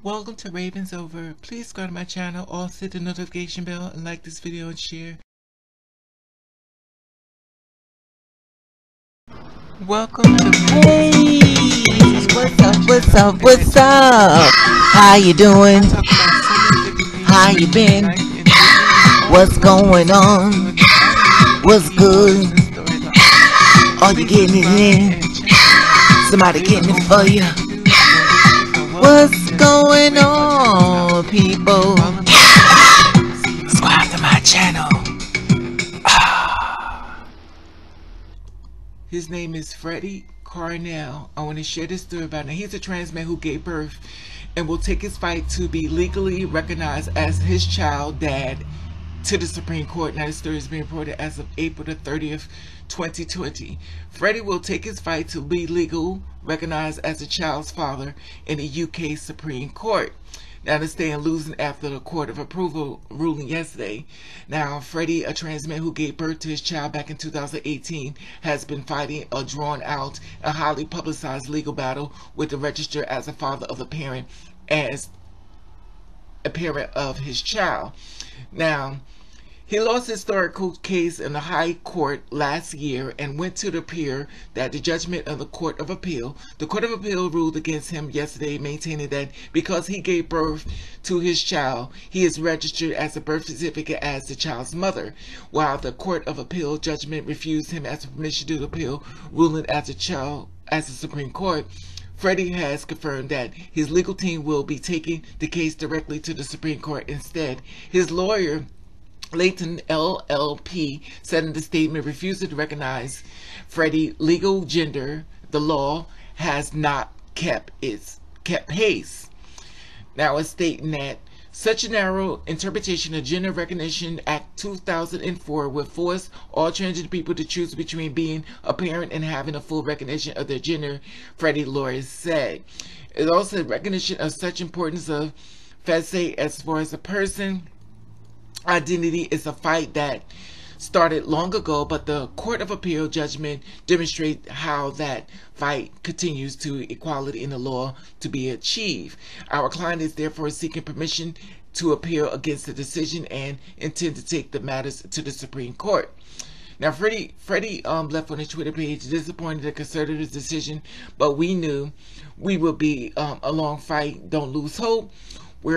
Welcome to Ravens Over. Please subscribe to my channel, also hit the notification bell and like this video and share. Welcome to Hey, what's up? How you doing? How you been? What's going on? What's good? Are you getting it in? Somebody getting it for you? What's going on, people? Subscribe to my channel. His name is Freddy McConnell. I want to share this story about him. He's a trans man who gave birth and will take his fight to be legally recognized as his child dad to the Supreme Court. Now, this story is being reported as of April the 30th, 2020. Freddie will take his fight to be legal recognized as a child's father in the UK Supreme Court. Now, they stand losing after the court of approval ruling yesterday. Now, Freddie, a trans man who gave birth to his child back in 2018, has been fighting a drawn-out and highly publicized legal battle with the register as a father of a parent, as a parent of his child. Now, he lost his historical case in the High Court last year and went to the appeal that the judgment of the Court of Appeal. The Court of Appeal ruled against him yesterday, maintaining that because he gave birth to his child, he is registered as a birth certificate as the child's mother, while the Court of Appeal judgment refused him as permission to appeal, ruling as a child as the Supreme Court. Freddie has confirmed that his legal team will be taking the case directly to the Supreme Court instead. His lawyer, Leighton LLP, said in the statement, refusing to recognize Freddie's legal gender. The law has not kept pace. Now, it's stating that such a narrow interpretation of Gender Recognition Act 2004 would force all transgender people to choose between being a parent and having a full recognition of their gender, Freddie lawyers said. It also recognition of such importance of Fessay as far as a person identity is a fight that started long ago, but the Court of Appeal judgment demonstrates how that fight continues to equality in the law to be achieved. Our client is therefore seeking permission to appeal against the decision and intend to take the matters to the Supreme Court. Now, Freddie left on his Twitter page, disappointed the conservatives' decision, but we knew we would be a long fight. Don't lose hope. We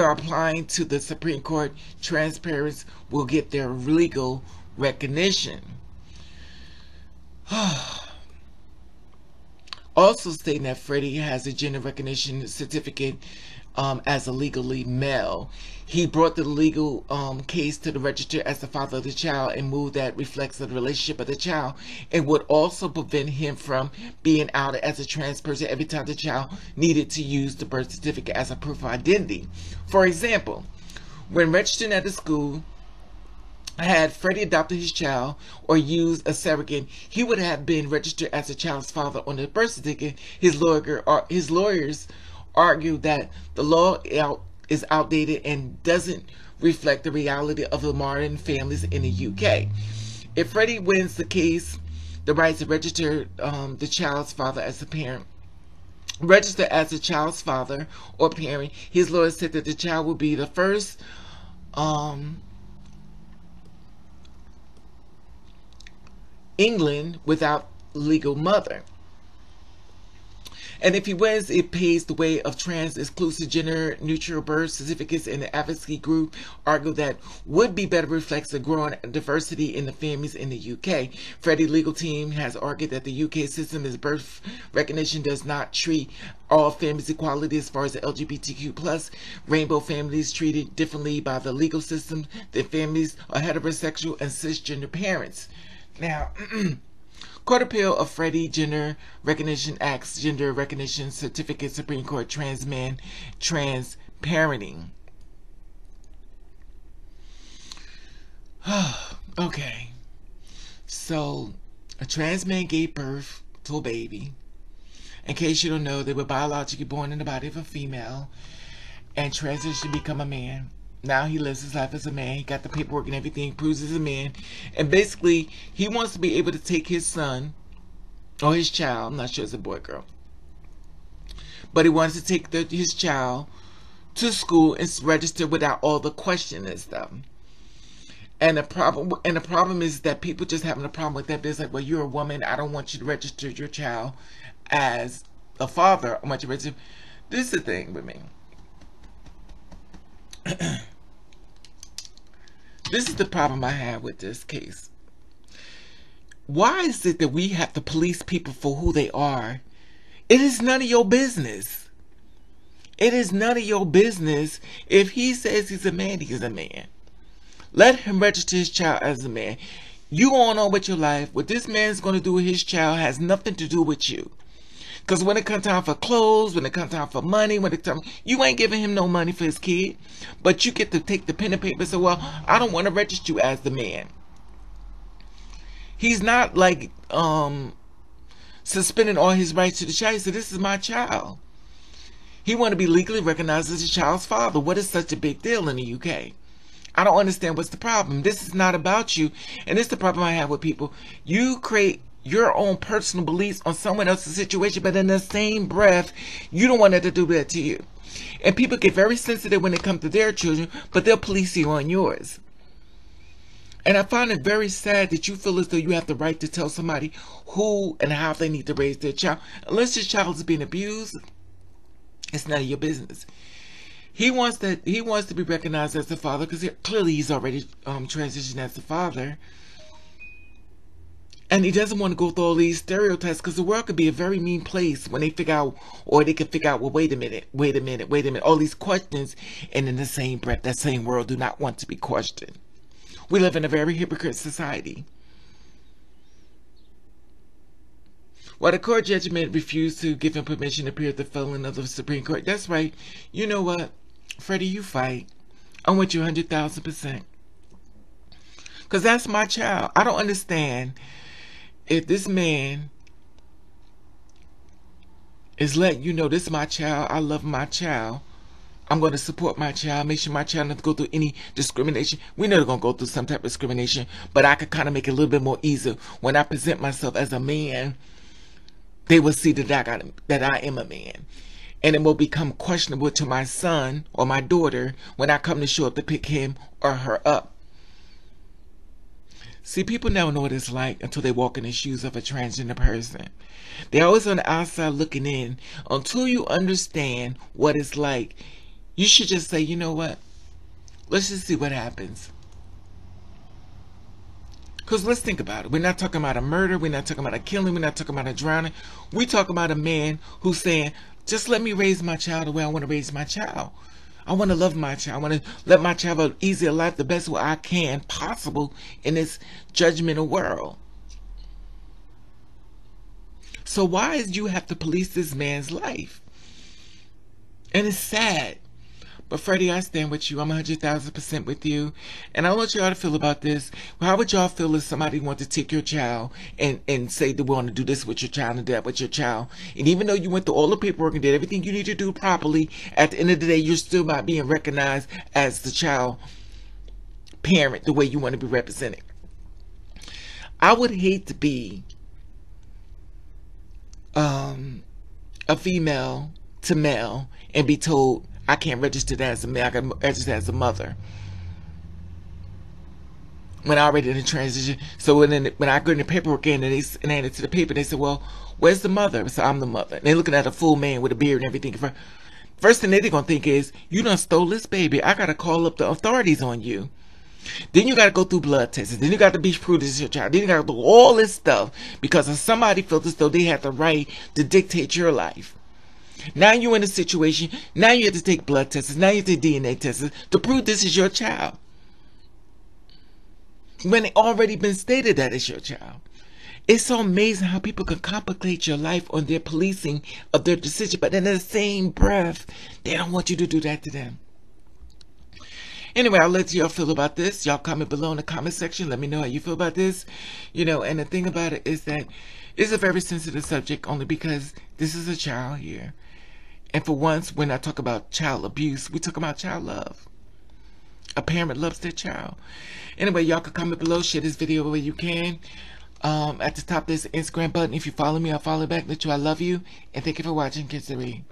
are applying to the Supreme Court. Trans parents will get their legal recognition. Also stating that Freddie has a gender recognition certificate as a legally male. He brought the legal case to the register as the father of the child, and move that reflects the relationship of the child and would also prevent him from being outed as a trans person every time the child needed to use the birth certificate as a proof of identity. For example, when registering at the school, had Freddie adopted his child or used a surrogate, he would have been registered as a child's father on the birth certificate. His lawyers argue that the law is outdated and doesn't reflect the reality of the modern families in the UK. If Freddie wins the case, the right to register the child's father as a parent, register as a child's father or parent, his lawyer said that the child will be the first England without legal mother. And if he wins, it paves the way of trans-exclusive gender-neutral birth certificates, and the advocacy group argue that would be better reflects the growing diversity in the families in the UK. Freddie's legal team has argued that the UK system is birth recognition does not treat all families equality as far as the LGBTQ+. Rainbow families treated differently by the legal system than families are heterosexual and cisgender parents. Now, Court Appeal of Freddie Gender Recognition Act's Gender Recognition Certificate, Supreme Court, trans man, trans parenting. Okay, so a trans man gave birth to a baby. In case you don't know, they were biologically born in the body of a female and transitioned to become a man. Now he lives his life as a man. He got the paperwork and everything, proves he's a man. And basically, he wants to be able to take his son, or his child, I'm not sure it's a boy or girl, but he wants to take his child to school and register without all the questioning and stuff. And the problem is that people just having a problem with that. It's like, well, you're a woman. I don't want you to register your child as a father. I want you to register. This is the thing with me. This is the problem I have with this case. Why is it that we have to police people for who they are? It is none of your business. It is none of your business. If he says he's a man, he's a man. Let him register his child as a man. You going on with your life. What this man's going to do with his child has nothing to do with you. Because when it comes time for clothes, when it comes time for money, you ain't giving him no money for his kid. But you get to take the pen and paper and say, well, I don't want to register you as the man. He's not like suspending all his rights to the child. He said, this is my child. He want to be legally recognized as a child's father. What is such a big deal in the UK? I don't understand what's the problem. This is not about you. And this is the problem I have with people. You create your own personal beliefs on someone else's situation, but in the same breath, you don't want that to do that to you. And people get very sensitive when it comes to their children, but they'll police you on yours. And I find it very sad that you feel as though you have the right to tell somebody who and how they need to raise their child. Unless your child is being abused, it's none of your business. He wants to be recognized as the father because clearly he's already transitioned as the father. And he doesn't want to go through all these stereotypes because the world could be a very mean place when they figure out, or they can figure out, well, wait a minute, all these questions, and in the same breath, that same world do not want to be questioned. We live in a very hypocrite society. While the court judgment refused to give him permission to appear at the felon of the Supreme Court, that's right. You know what? Freddie, you fight. I'm with you 100,000%. Because that's my child. I don't understand if this man is letting you know, this is my child, I love my child, I'm going to support my child, make sure my child doesn't go through any discrimination. We know they're going to go through some type of discrimination, but I could kind of make it a little bit more easier. When I present myself as a man, they will see that I am a man. And it will become questionable to my son or my daughter when I come to show up to pick him or her up. See, people never know what it's like until they walk in the shoes of a transgender person. They're always on the outside looking in. Until you understand what it's like, you should just say, you know what? Let's just see what happens. Because let's think about it. We're not talking about a murder. We're not talking about a killing. We're not talking about a drowning. We're talking about a man who's saying, just let me raise my child the way I want to raise my child. I want to love my child. I want to let my child have an easier life the best way I can possible in this judgmental world. So why is you have to police this man's life? And it's sad. But Freddie, I stand with you. I'm 100,000% with you. And I want y'all to feel about this. How would y'all feel if somebody wanted to take your child and say they want to do this with your child and that with your child? And even though you went through all the paperwork and did everything you need to do properly, at the end of the day, you're still not being recognized as the child parent the way you want to be represented. I would hate to be a female to male and be told, I can't register that as a male, I can register as a mother. When I already in the transition. So when I go in the paperwork in and they hand it to the paper, they say, well, where's the mother? So I'm the mother. And they're looking at a full man with a beard and everything. First thing they're going to think is, you done stole this baby. I got to call up the authorities on you. Then you got to go through blood tests. Then you got to be proved this is your child. Then you got to do all this stuff because somebody felt as though they had the right to dictate your life. Now you're in a situation, now you have to take blood tests, now you have to DNA tests to prove this is your child. When it already been stated that it's your child. It's so amazing how people can complicate your life on their policing of their decision, but in the same breath, they don't want you to do that to them. Anyway, I'll let y'all feel about this. Y'all comment below in the comment section. Let me know how you feel about this. You know, and the thing about it is that it's a very sensitive subject only because this is a child here. And for once, when I talk about child abuse, we talk about child love. A parent loves their child. Anyway, y'all can comment below, share this video where you can. At the top, there's an Instagram button. If you follow me, I'll follow back. Let you, I love you. And thank you for watching, Kids to Read.